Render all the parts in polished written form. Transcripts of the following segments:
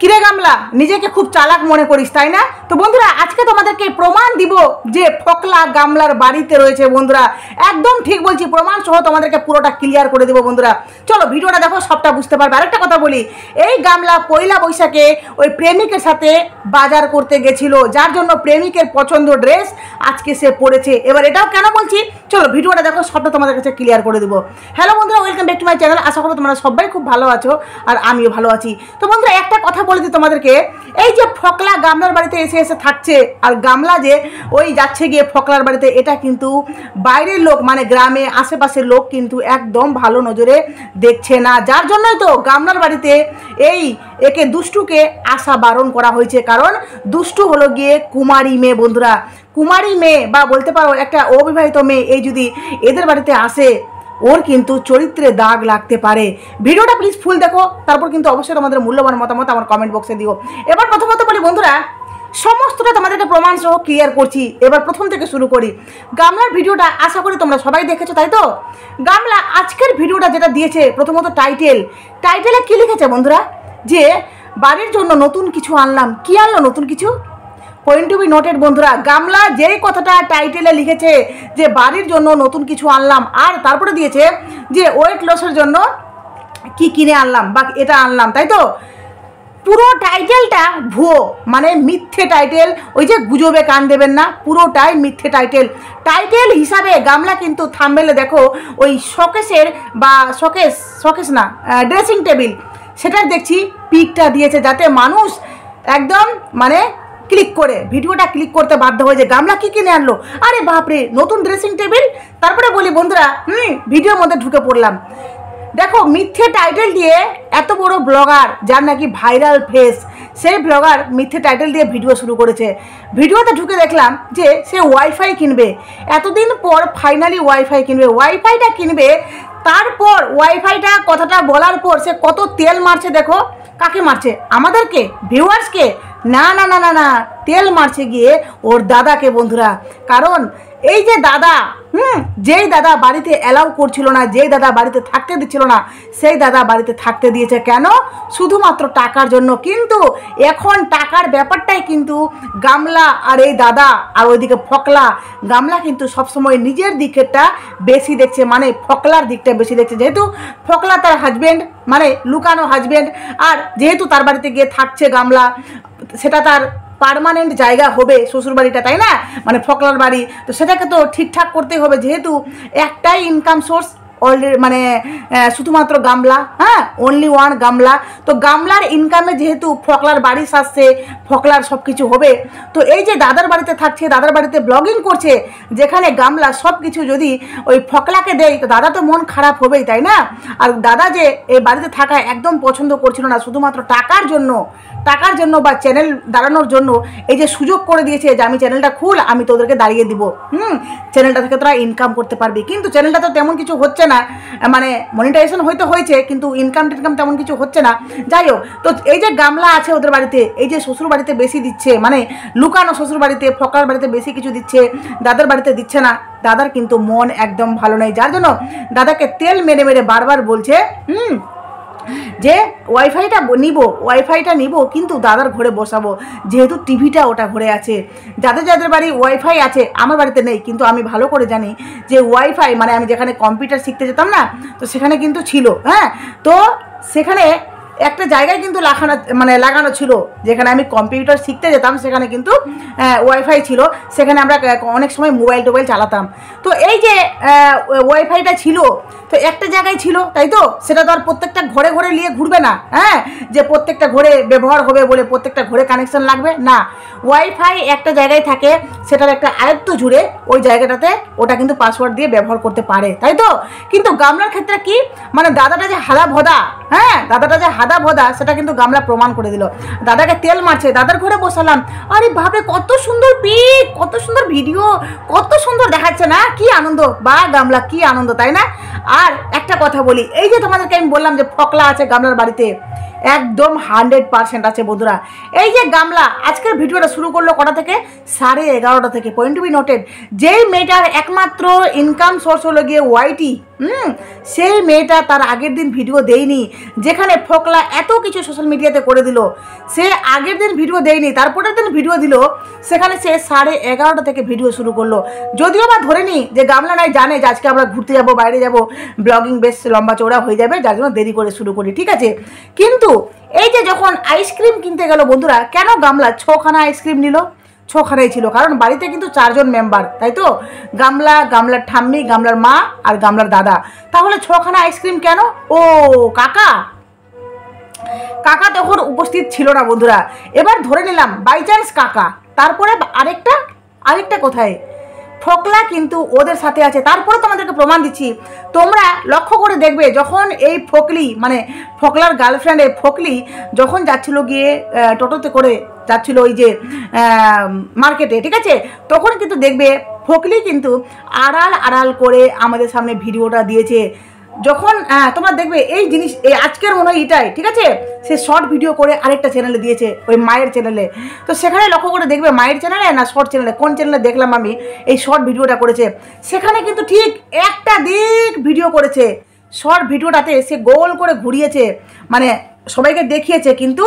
কিরে গামলা, নিজেকে খুব চালাক মনে করিস তাই না? তো বন্ধুরা, আজকে তোমাদেরকে প্রমাণ দিব যে ফকলা গামলার বাড়িতে রয়েছে। বন্ধুরা একদম ঠিক বলছি, প্রমাণ সহ তোমাদেরকে পুরোটা ক্লিয়ার করে দেবো। বন্ধুরা চলো ভিডিওটা দেখো, সবটা বুঝতে পারবে। আরেকটা কথা বলি, এই গামলা পয়লা বৈশাখে ওই প্রেমিকের সাথে বাজার করতে গেছিল, যার জন্য প্রেমিকের পছন্দ ড্রেস আজকে সে পরেছে। এবার এটাও কেন বলছি, চলো ভিডিওটা দেখো, সবটা তোমাদের কাছে ক্লিয়ার করে দেবো। হ্যালো বন্ধুরা, welcome back to my channel. আশা করি তোমরা সবাই খুব ভালো আছো আর আমিও ভালো আছি। তো বন্ধুরা একটা কথা বলে দিই তোমাদেরকে, এই যে ফকলা গামলার বাড়িতে এসে এসে থাকছে আর গামলা যে ওই যাচ্ছে গিয়ে ফকলার বাড়িতে, এটা কিন্তু বাইরের লোক মানে গ্রামে আশেপাশের লোক কিন্তু একদম ভালো নজরে দেখছে না। যার জন্যই তো গামলার বাড়িতে একে দুষ্টুকে আসা বারণ করা হয়েছে, কারণ দুষ্টু হলো গিয়ে কুমারী মেয়ে। বন্ধুরা কুমারী মেয়ে বা বলতে পারো একটা অবিবাহিত মেয়ে, এই যদি এদের বাড়িতে আসে ওর কিন্তু চরিত্রে দাগ লাগতে পারে। ভিডিওটা প্লিজ ফুল দেখো, তারপর কিন্তু অবশ্যই তোমাদের মূল্যবান মতামত আমার কমেন্ট বক্সে দিও। এবার প্রথমত বলি বন্ধুরা, সমস্তটা তোমাদেরকে প্রমাণ সহ ক্লিয়ার করছি। এবার প্রথম থেকে শুরু করি। গামলার ভিডিওটা আশা করি তোমরা সবাই দেখেছো, তাই তো? গামলা আজকের ভিডিওটা যেটা দিয়েছে, প্রথমত টাইটেলে কী লিখেছে বন্ধুরা, যে বাড়ির জন্য নতুন কিছু আনলাম। কি আনলো নতুন কিছু? পয়েন্ট টু বি নোটেড বন্ধুরা, গামলা যেই কথাটা টাইটেলে লিখেছে যে বাড়ির জন্য নতুন কিছু আনলাম, আর তারপরে দিয়েছে যে ওয়েট লসের জন্য কি কিনে আনলাম বা এটা আনলাম, তাই তো? পুরো টাইটেলটা ভুয়ো, মানে মিথ্যে টাইটেল। ওই যে গুজবে কান দেবেন না, পুরোটাই মিথ্যে টাইটেল হিসাবে গামলা কিন্তু থাম্বনেলে দেখো ওই শোকেসের বা শোকেস না ড্রেসিং টেবিল, সেটা দেখছি পিকটা দিয়েছে, যাতে মানুষ একদম মানে ভিডিওটা ক্লিক করতে বাধ্য হয়ে যে গামলা কি কিনে আনলো। আরে বাপরে, নতুন ড্রেসিং টেবিল। তারপরে বলি বন্ধুরা, ভিডিওর মধ্যে ঢুকে পড়লাম। দেখো মিথ্যে টাইটেল দিয়ে এত বড় ব্লগার, যার নাকি ভাইরাল ফেস, সেই ব্লগার মিথ্যে টাইটেল দিয়ে ভিডিও শুরু করেছে। ভিডিওতে ঢুকে দেখলাম যে সে ওয়াইফাই কিনবে, এতদিন পর ফাইনালি ওয়াইফাই কিনবে। ওয়াইফাইটা কিনবে, তারপর ওয়াইফাইটা কথাটা বলার পর সে কত তেল মারছে দেখো। কাকে মারছে? আমাদেরকে, ভিউয়ার্সকে? না না না না না, তেল মারছে গিয়ে ওর দাদাকে বন্ধুরা। কারণ এই যে দাদা, যেই দাদা বাড়িতে অ্যালাউ করছিল না, যেই দাদা বাড়িতে থাকতে দিচ্ছিল না, সেই দাদা বাড়িতে থাকতে দিয়েছে। কেন? শুধুমাত্র টাকার জন্য। কিন্তু এখন টাকার ব্যাপারটাই কিন্তু গামলা আর এই দাদা আর ওইদিকে ফকলা, গামলা কিন্তু সবসময় নিজের দিকেরটা বেশি দেখছে, মানে ফকলার দিকটা বেশি দেখছে। যেহেতু ফকলা তার হাজব্যান্ড, মানে লুকানো হাজব্যান্ড, আর যেহেতু তার বাড়িতে গিয়ে থাকছে গামলা, সেটা তার পার্মানেন্ট জায়গা হবে শ্বশুরবাড়িটা, তাই না? মানে ফকলার বাড়ি, তো সেটাকে তো ঠিকঠাক করতে হবে। যেহেতু একটাই ইনকাম সোর্স অলরেডি, মানে শুধুমাত্র গামলা, অনলি ওয়ান গামলা। তো গামলার ইনকামে যেহেতু ফকলার বাড়ি সাজছে, ফকলার সব কিছু হবে। তো এই যে দাদার বাড়িতে থাকছে, দাদার বাড়িতে ব্লগিং করছে, যেখানে গামলা সব কিছু যদি ওই ফকলাকে দেয়, তো দাদা তো মন খারাপ হবেই, তাই না? আর দাদা যে এই বাড়িতে থাকা একদম পছন্দ করছিল না, শুধুমাত্র টাকার জন্য বা চ্যানেল দাঁড়ানোর জন্য এই যে সুযোগ করে দিয়েছে যে আমি চ্যানেলটা খুল, আমি তোদেরকে দাঁড়িয়ে দিব, চ্যানেলটা থেকে তোরা ইনকাম করতে পারবি। কিন্তু চ্যানেলটা তো তেমন কিছু হচ্ছে না, মানে মনিটাইজেশন হয়তো হয়েছে, কিন্তু ইনকাম তেমন কিছু হচ্ছে না। যাই হোক, তো এই যে গামলা আছে ওদের বাড়িতে, এই যে শ্বশুর বাড়িতে বেশি দিচ্ছে, মানে লুকানো শ্বশুর বাড়িতে, ফকলার বাড়িতে বেশি কিছু দিচ্ছে, দাদার বাড়িতে দিচ্ছে না। দাদার কিন্তু মন একদম ভালো নেই, যার জন্য দাদাকে তেল মেরে মেরে বারবার বলছে যে ওয়াইফাইটা নিব কিন্তু দাদার ঘরে বসাবো, যেহেতু টিভিটা ওটা ঘরে আছে। যাদের বাড়ি ওয়াইফাই আছে, আমার বাড়িতে নেই, কিন্তু আমি ভালো করে জানি যে ওয়াইফাই, মানে আমি যেখানে কম্পিউটার শিখতে যেতাম না, তো সেখানে কিন্তু ছিল। তো সেখানে একটা জায়গায় কিন্তু লাগানো ছিল, যেখানে আমি কম্পিউটার শিখতে যেতাম, সেখানে কিন্তু ওয়াইফাই ছিল। সেখানে আমরা অনেক সময় মোবাইল টোবাইল চালাতাম। তো এই যে ওয়াইফাইটা ছিল, তো একটা জায়গায় ছিল, তাই তো? সেটা তো আর প্রত্যেকটা ঘরে ঘরে নিয়ে ঘুরবে না, যে প্রত্যেকটা ঘরে ব্যবহার হবে বলে প্রত্যেকটা ঘরে কানেকশন লাগবে না। ওয়াইফাই একটা জায়গায় থাকে, সেটার একটা আয়ত্ত জুড়ে ওই জায়গাটাতে ওটা কিন্তু পাসওয়ার্ড দিয়ে ব্যবহার করতে পারে, তাই তো? কিন্তু গামলার ক্ষেত্রে কি, মানে দাদাটা যে হাদা ভদা, সেটা কিন্তু গামলা প্রমাণ করে দিল। দাদাকে তেল মারছে, দাদার ঘরে বসালাম। আরে ভাবে, কত সুন্দর পিক, কত সুন্দর ভিডিও, কত সুন্দর দেখাচ্ছে না? কি আনন্দ বা গামলা, কি আনন্দ, তাই না? আর একটা কথা বলি, এই যে তোমাদেরকে আমি বললাম যে ফকলা আছে গামলার বাড়িতে, একদম 100% আছে বন্ধুরা। এই যে গামলা আজকের ভিডিওটা শুরু করলো কটা থেকে? 11:30 থেকে। পয়েন্ট টু বি নোটেড, যেই মেয়েটার একমাত্র ইনকাম সোর্স হলো গিয়ে ওয়াইটি, সেই মেয়েটা তার আগের দিন ভিডিও দেয়নি, যেখানে ফোকলা এত কিছু সোশ্যাল মিডিয়াতে করে দিল, সে আগের দিন ভিডিও দেয়নি, তারপরের দিন ভিডিও দিল, সেখানে সে 11:30 থেকে ভিডিও শুরু করলো। যদিও বা ধরে নি যে গামলা নাই জানে যে আজকে আমরা ঘুরতে যাব, বাইরে যাব, ব্লগিং বেশ লম্বা চওড়া হয়ে যাবে, যার জন্য দেরি করে শুরু করি, ঠিক আছে। কিন্তু এই যে যখন আইসক্রিম কিনতে গেল বন্ধুরা, কেন গামলা 6খানা আইসক্রিম নিল? 6খানাই ছিল, কারণ বাড়িতে কিন্তু 4জন মেম্বার, তাই তো? গামলা, গামলার ঠাম্মি, গামলার মা আর গামলার দাদা। তাহলে 6খানা আইসক্রিম কেন? ও কাকা তখন উপস্থিত ছিল না বন্ধুরা। এবার ধরে নিলাম বাই চান্স কাকা, তারপরে আরেকটা কোথায়? ফোকলা কিন্তু ওদের সাথে আছে। তারপরে তোমাদেরকে প্রমাণ দিচ্ছি, তোমরা লক্ষ্য করে দেখবে, যখন এই ফোকলি মানে ফোকলার গার্লফ্রেন্ড ফোকলি যখন যাচ্ছিল গিয়ে টোটোতে করে যাচ্ছিল ওই যে মার্কেটে, ঠিক আছে, তখন কিন্তু দেখবে ফোকলি কিন্তু আড়াল করে আমাদের সামনে ভিডিওটা দিয়েছে। যখন তোমরা দেখবে এই জিনিস, এই আজকের মনে হয় এটাই, ঠিক আছে, সে শর্ট ভিডিও করে আরেকটা চ্যানেলে দিয়েছে, ওই মায়ের চ্যানেলে। তো সেখানে লক্ষ্য করে দেখবে মায়ের চ্যানেলে না শর্ট চ্যানেলে, কোন চ্যানেলে দেখলাম আমি এই শর্ট ভিডিওটা করেছে, সেখানে কিন্তু ঠিক একটা দিক ভিডিও করেছে। শর্ট ভিডিওটাতে সে গোল করে ঘুরিয়েছে, মানে সবাইকে দেখিয়েছে, কিন্তু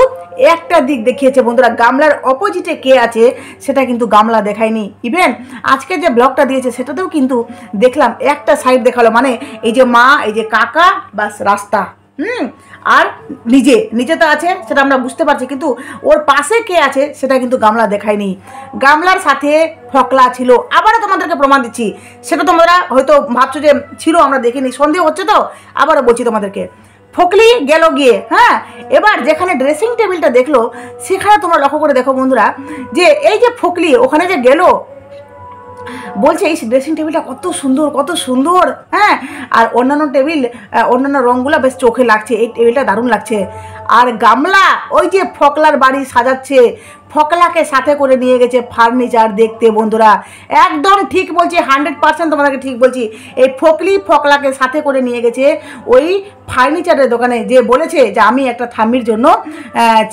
একটা দিক দেখিয়েছে বন্ধুরা। গামলার অপোজিটে কে আছে সেটা কিন্তু গামলা দেখায়নি। ইভেন আজকে যে ব্লগটা দিয়েছে সেটাতেও কিন্তু দেখলাম একটা সাইড দেখালো, মানে এই যে মা, এই যে কাকা, বাস রাস্তা, আর নিজে তো আছে সেটা আমরা বুঝতে পারছি, কিন্তু ওর পাশে কে আছে সেটা কিন্তু গামলা দেখায়নি। গামলার সাথে ফোকলা ছিল। আবারও তোমাদেরকে প্রমাণ দিচ্ছি, সেটা তোমরা হয়তো ভাবছো যে ছিল, আমরা দেখিনি, সন্দেহ হচ্ছে, তো আবারও বলছি তোমাদেরকে। ফোকলি গেল গিয়ে, এবার যেখানে ড্রেসিং টেবিলটা দেখলো, সেখানে তোমরা লক্ষ্য করে দেখো বন্ধুরা, যে এই যে ফোকলি ওখানে যে গেল, বলছে এই ড্রেসিং টেবিলটা কত সুন্দর, আর অন্যান্য রঙগুলো বেশ চোখে লাগছে, এই টেবিলটা দারুণ লাগছে। আর গামলা ওই যে ফোকলার বাড়ি সাজাচ্ছে, ফোকলাকে সাথে করে নিয়ে গেছে ফার্নিচার দেখতে বন্ধুরা। একদম ঠিক বলছি, 100% তোমাদেরকে ঠিক বলছি। এই ফোকলাকে সাথে করে নিয়ে গেছে ওই ফার্নিচারের দোকানে, যে বলেছে যে আমি একটা ঠাম্মির জন্য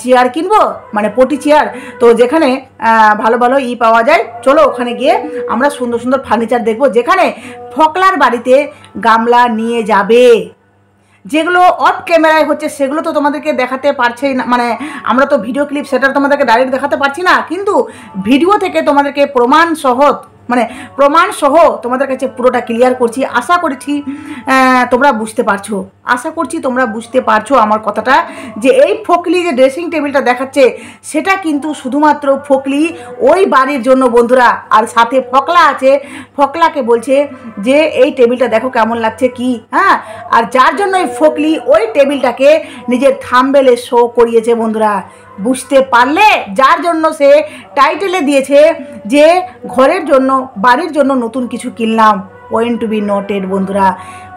চেয়ার কিনবো, মানে পটি চেয়ার, তো যেখানে ভালো পাওয়া যায়, চলো ওখানে গিয়ে আমরা সুন্দর ফার্নিচার দেখবো, যেখানে ফোকলার বাড়িতে গামলা নিয়ে যাবে। যেগুলো অফ ক্যামেরায় হচ্ছে সেগুলো তো তোমাদেরকে দেখাতে পারছি না, মানে আমরা তো ভিডিও ক্লিপ সেটা তোমাদেরকে ডাইরেক্ট দেখাতে পারছি না, কিন্তু ভিডিও থেকে তোমাদেরকে প্রমাণ সহ তোমাদের কাছে পুরোটা ক্লিয়ার করছি। আশা করছি তোমরা বুঝতে পারছো আমার কথাটা, যে এই ফোকলি যে ড্রেসিং টেবিলটা দেখাচ্ছে সেটা কিন্তু শুধুমাত্র ফোকলি ওই বাড়ির জন্য বন্ধুরা। আর সাথে ফোকলা আছে, ফোকলাকে বলছে যে এই টেবিলটা দেখো কেমন লাগছে কি, আর যার জন্য এই ফোকলি ওই টেবিলটাকে নিজের থাম্বনেলে শো করিয়েছে বন্ধুরা। বুঝতে পারলে? যার জন্য সে টাইটেলে দিয়েছে যে ঘরের জন্য, বাড়ির জন্য নতুন কিছু কিনলাম, পয়েন্ট টু বি নোটেড বন্ধুরা।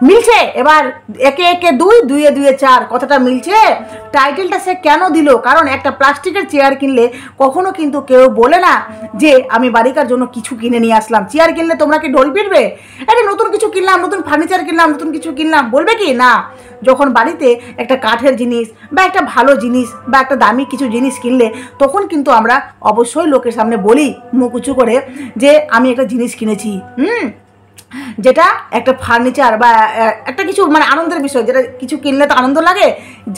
মিলছে? এবার একে একে 2, 2 এ 2 4 কথাটা মিলছে। টাইটেলটা সে কেন দিল? কারণ একটা প্লাস্টিকের চেয়ার কিনলে কখনো কিন্তু কেউ বলে না যে আমি বাড়িকার জন্য কিছু কিনে নিয়ে আসলাম। চেয়ার কিনলে তোমরা কি ঢোল পিটবে? আরে নতুন কিছু কিনলাম, নতুন ফার্নিচার কিনলাম, নতুন কিছু কিনলাম, বলবে কি না? যখন বাড়িতে একটা কাঠের জিনিস বা একটা ভালো জিনিস বা একটা দামি কিছু জিনিস কিনলে, তখন কিন্তু আমরা অবশ্যই লোকের সামনে বলি মুখ উঁচু করে যে আমি একটা জিনিস কিনেছি, যেটা একটা ফার্নিচার বা একটা কিছু, মানে আনন্দের বিষয়, যেটা কিছু কিনলে তো আনন্দ লাগে।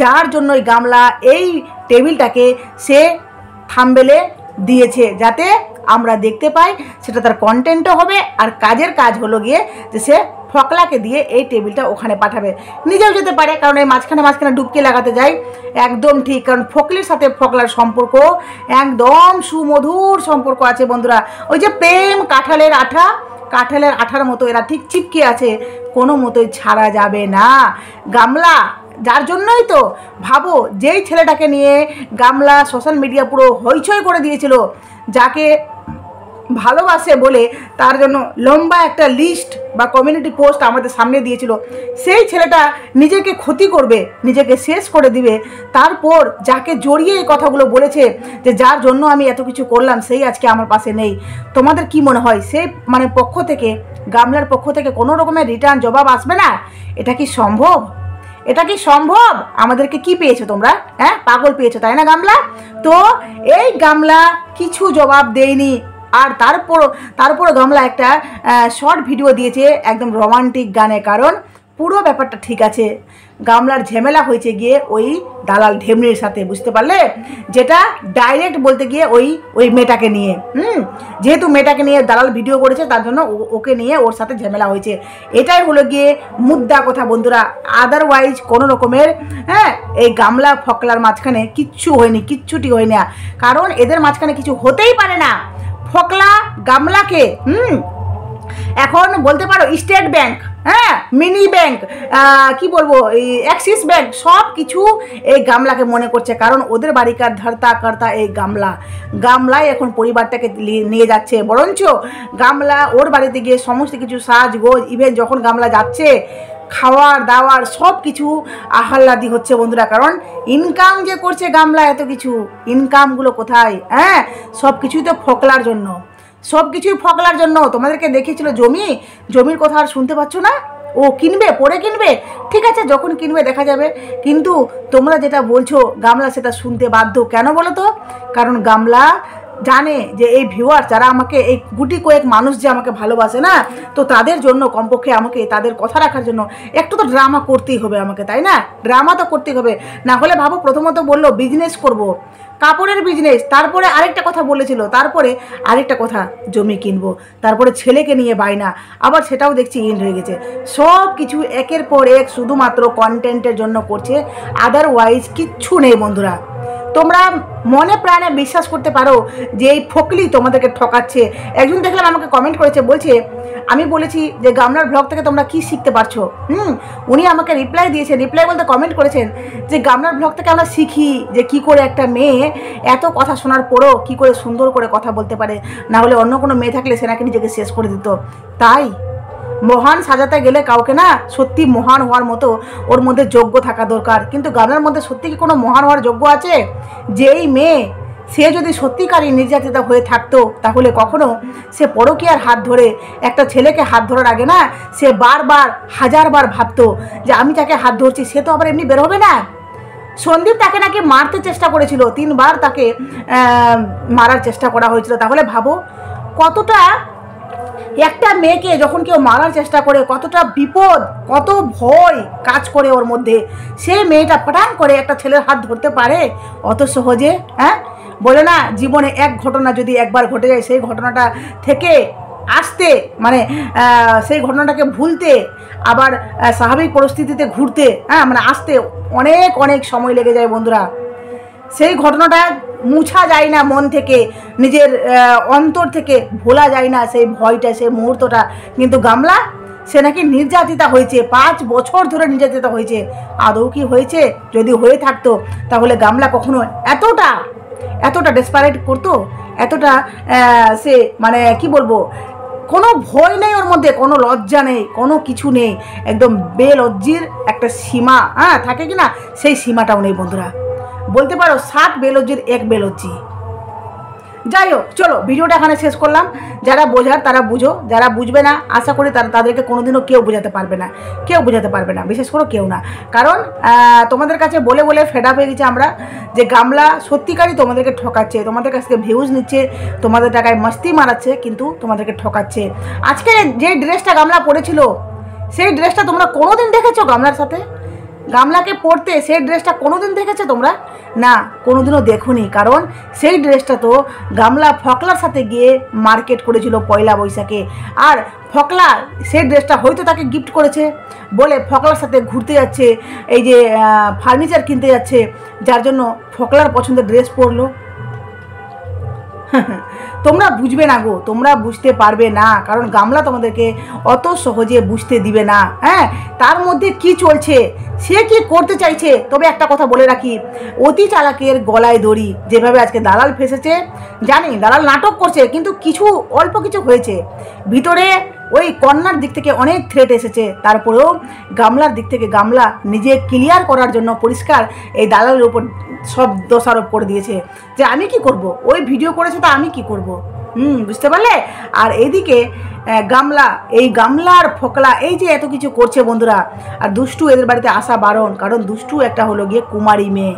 যার জন্য এই গামলা এই টেবিলটাকে সে থাম্বনেলে দিয়েছে, যাতে আমরা দেখতে পাই, সেটা তার কন্টেন্টও হবে। আর কাজ হলো গিয়ে যে সে ফোকলাকে দিয়ে এই টেবিলটা ওখানে পাঠাবে, নিজেও যেতে পারে, কারণ এই মাঝখানে ডুবকি লাগাতে যায়। একদম ঠিক, কারণ ফোকলির সাথে ফোকলার সম্পর্ক একদম সুমধুর সম্পর্ক আছে বন্ধুরা। ওই যে প্রেম কাঁঠালের আঠার মতো এরা ঠিক চিপকে আছে, কোনো মতোই ছাড়া যাবে না। গামলা, যার জন্যই তো ভাবো, যেই ছেলেটাকে নিয়ে গামলা সোশ্যাল মিডিয়া পুরো হইচই করে দিয়েছিল, যাকে ভালোবাসে বলে তার জন্য লম্বা একটা লিস্ট বা কমিউনিটি পোস্ট আমাদের সামনে দিয়েছিল, সেই ছেলেটা নিজেকে ক্ষতি করবে, নিজেকে শেষ করে দিবে, তারপর যাকে জড়িয়ে এই কথাগুলো বলেছে যে যার জন্য আমি এত কিছু করলাম, সেই আজকে আমার পাশে নেই। তোমাদের কি মনে হয় সেই মানে পক্ষ থেকে, গামলার পক্ষ থেকে কোনো রকমের রিটার্ন জবাব আসবে না? এটা কি সম্ভব? আমাদেরকে কি পেয়েছো তোমরা? পাগল পেয়েছো, তাই না গামলা? তো এই গামলা কিছু জবাব দেয়নি। আর তারপর গামলা একটা শর্ট ভিডিও দিয়েছে একদম রোমান্টিক গানে, কারণ পুরো ব্যাপারটা ঠিক আছে। গামলার ঝামেলা হয়েছে গিয়ে ওই দালাল ঢেমনির সাথে, বুঝতে পারলে, যেটা ডাইরেক্ট বলতে গিয়ে ওই মেয়েটাকে নিয়ে, যেহেতু মেয়েটাকে নিয়ে দালাল ভিডিও করেছে তার জন্য ওকে নিয়ে ওর সাথে ঝামেলা হয়েছে। এটাই হলো গিয়ে মুদ্রা কথা বন্ধুরা। আদারওয়াইজ কোনো রকমের এই গামলা ফকলার মাঝখানে কিচ্ছু হয়নি, কিচ্ছুটি হয় না, কারণ এদের মাঝখানে কিছু হতেই পারে না। ফকলা গামলাকে এখন বলতে পারো স্টেট ব্যাংক, মিনি ব্যাংক, কি বলবো, এই অ্যাক্সিস ব্যাংক, সব কিছু এই গামলাকে মনে করছে, কারণ ওদের বাড়িকার ধর্তা কর্তা এই গামলাই এখন পরিবারটাকে নিয়ে যাচ্ছে। বরঞ্চ গামলা ওর বাড়িতে গিয়ে সমস্ত কিছু সাজগোজ, ইভেন যখন গামলা যাচ্ছে খাওয়ার দাওয়ার সব কিছু আহ্লাদি হচ্ছে বন্ধুরা, কারণ ইনকাম যে করছে গামলা, এত কিছু ইনকামগুলো কোথায়? সব কিছুই তো ফকলার জন্য, সব কিছুই ফকলার জন্য। তোমাদেরকে দেখিয়েছিল জমির কথা আর শুনতে পাচ্ছ না? ও কিনবে, পরে কিনবে, ঠিক আছে, যখন কিনবে দেখা যাবে। কিন্তু তোমরা যেটা বলছো গামলা সেটা শুনতে বাধ্য। কেন বলো তো? কারণ গামলা জানে যে এই ভিউয়ার যারা আমাকে, এই গুটি কয়েক মানুষ যে আমাকে ভালোবাসে না, তো তাদের জন্য কমপক্ষে আমাকে তাদের কথা রাখার জন্য একটু তো ড্রামা করতেই হবে আমাকে, তাই না? ড্রামা তো করতেই হবে, না হলে ভাবো প্রথমত বললো বিজনেস করব, কাপড়ের বিজনেস, তারপরে আরেকটা কথা বলেছিল, তারপরে আরেকটা কথা জমি কিনবো, তারপরে ছেলেকে নিয়ে বায়না, আবার সেটাও দেখছি এন্ড হয়ে গেছে। সব কিছু একের পর এক শুধুমাত্র কন্টেন্টের জন্য করছে, আদারওয়াইজ কিচ্ছু নেই বন্ধুরা। তোমরা মনে প্রাণে বিশ্বাস করতে পারো যে এই ফকলি তোমাদেরকে ঠকাচ্ছে। একজন দেখলাম আমাকে কমেন্ট করেছে, বলছে আমি বলেছি যে গামলার ব্লগ থেকে তোমরা কি শিখতে পারছো। উনি আমাকে রিপ্লাই দিয়েছেন, রিপ্লাই বলতে কমেন্ট করেছেন যে গামলার ব্লগ থেকে আমরা শিখি যে কি করে একটা মেয়ে এত কথা শোনার পরও কি করে সুন্দর করে কথা বলতে পারে, না হলে অন্য কোনো মেয়ে থাকলে সে নাকি নিজেকে শেষ করে দিত। তাই মহান সাজাতে গেলে কাউকে না সত্যি মহান হওয়ার মতো ওর মধ্যে যোগ্য থাকা দরকার। কিন্তু গামলার মধ্যে সত্যি কি কোনো মহান হওয়ার যোগ্য আছে? যেই মেয়ে সে যদি সত্যিকারই নির্যাতিতা হয়ে থাকতো তাহলে কখনো সে পরকীয়ার হাত ধরে একটা ছেলেকে হাত ধরার আগে না সে বারবার হাজারবার ভাবতো যে আমি তাকে হাত ধরছি, সে তো আবার এমনি বের হবে না। সন্দীপ তাকে নাকি মারতে চেষ্টা করেছিল, 3 বার তাকে মারার চেষ্টা করা হয়েছিল। তাহলে ভাবো কতটা একটা মেয়েকে যখন কেউ মারার চেষ্টা করে কতটা বিপদ, কত ভয় কাজ করে ওর মধ্যে। সেই মেয়েটা পটান করে একটা ছেলের হাত ধরতে পারে অত সহজে? বলে না জীবনে এক ঘটনা যদি একবার ঘটে যায় সেই ঘটনাটা থেকে আসতে মানে সেই ঘটনাটাকে ভুলতে আবার স্বাভাবিক পরিস্থিতিতে ঘুরতে মানে আসতে অনেক অনেক সময় লেগে যায় বন্ধুরা। সেই ঘটনাটা মুছা যায় না মন থেকে, নিজের অন্তর থেকে ভোলা যায় না সেই ভয়টা, সেই মুহূর্তটা। কিন্তু গামলা সে নাকি নির্যাতিতা হয়েছে, 5 বছর ধরে নির্যাতিতা হয়েছে। আদৌ কি হয়েছে? যদি হয়ে থাকতো তাহলে গামলা কখনো এতটা ডেসপারেট করতো, এতটা সে মানে কি বলবো, কোনো ভয় নেই ওর মধ্যে, কোনো লজ্জা নেই, কোনো কিছু নেই, একদম বেলজ্জির একটা সীমা থাকে কি না, সেই সীমাটাও নেই বন্ধুরা। বলতে পারো 7 বেলজ্জির 1 বেলজ্জি। যাই হোক, চলো ভিডিওটা এখানে শেষ করলাম। যারা বোঝার তারা বুঝো, যারা বুঝবে না আশা করি তাদেরকে কোনোদিনও কেউ বোঝাতে পারবে না, বিশেষ করে কেউ না। কারণ তোমাদের কাছে বলে বলে ফেড আপ হয়ে গেছে আমরা যে গামলা সত্যিকারই তোমাদেরকে ঠকাচ্ছে, তোমাদের কাছ থেকে ভিউজ নিচ্ছে, তোমাদের টাকায় মস্তি মারাচ্ছে, কিন্তু তোমাদেরকে ঠকাচ্ছে। আজকে যে ড্রেসটা গামলা পরেছিল সেই ড্রেসটা তোমরা কোনোদিন দেখেছো গামলার সাথে? গামলাকে পরতে সেই ড্রেসটা কোনোদিন দেখেছো তোমরা? না, কোনোদিনও দেখোনি। কারণ সেই ড্রেসটা তো গামলা ফকলার সাথে গিয়ে মার্কেট করেছিল পয়লা বৈশাখে, আর ফকলা সেই ড্রেসটা হয়তো তাকে গিফট করেছে বলে ফকলার সাথে ঘুরতে যাচ্ছে, এই যে ফার্নিচার কিনতে যাচ্ছে, যার জন্য ফকলার পছন্দের ড্রেস পরলো। তোমরা বুঝবে না গো, তোমরা বুঝতে পারবে না, কারণ গামলা তোমাদেরকে অত সহজে বুঝতে দিবে না। তার মধ্যে কি চলছে, সে কি করতে চাইছে। তবে একটা কথা বলে রাখি, অতি চালাকের গলায় দড়ি। যেভাবে আজকে দালাল ফেসেছে, জানি দালাল নাটক করছে, কিন্তু অল্প কিছু হয়েছে ভিতরে। ওই কন্যার দিক থেকে অনেক থ্রেট এসেছে, তারপরেও গামলার দিক থেকে গামলা নিজে ক্লিয়ার করার জন্য পরিষ্কার এই দালালের উপর সব দোষারোপ করে দিয়েছে যে আমি কি করব, ওই ভিডিও করেছে তো আমি কি করব। বুঝতে পারলে? আর এইদিকে গামলার ফকলা এই যে এত কিছু করছে বন্ধুরা। আর দুষ্টু এদের বাড়িতে আসা বারণ, কারণ দুষ্টু একটা হলো গিয়ে কুমারী মেয়ে।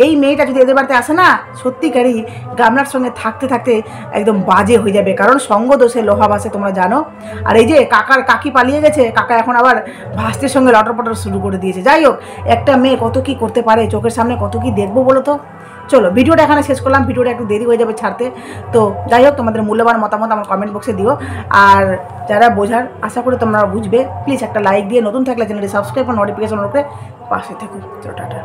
এই মেয়েটা যদি এদের বাড়িতে আসে না, সত্যিকারই গামলার সঙ্গে থাকতে থাকতে একদম বাজে হয়ে যাবে, কারণ সঙ্গ দোষে লোহা ভাসে তোমরা জানো। আর এই যে কাকি পালিয়ে গেছে, কাকা এখন আবার ভাস্তির সঙ্গে লটর পটর শুরু করে দিয়েছে। যাই হোক, একটা মেয়ে কত কি করতে পারে, চোখের সামনে কত কি দেখবো বলো তো। চলো ভিডিওটা এখানে শেষ করলাম, ভিডিওটা একটু দেরি হয়ে যাবে ছাড়তে। তো যাই হোক, তোমাদের মূল্যবান মতামত আমার কমেন্ট বক্সে দিও, আর যারা বোঝার আশা করি তোমরা বুঝবে, প্লিজ একটা লাইক দিয়ে, নতুন থাকলে চ্যানেলটি সাবস্ক্রাইব আর নোটিফিকেশন করে পাশে থেকো। চলো টাটা।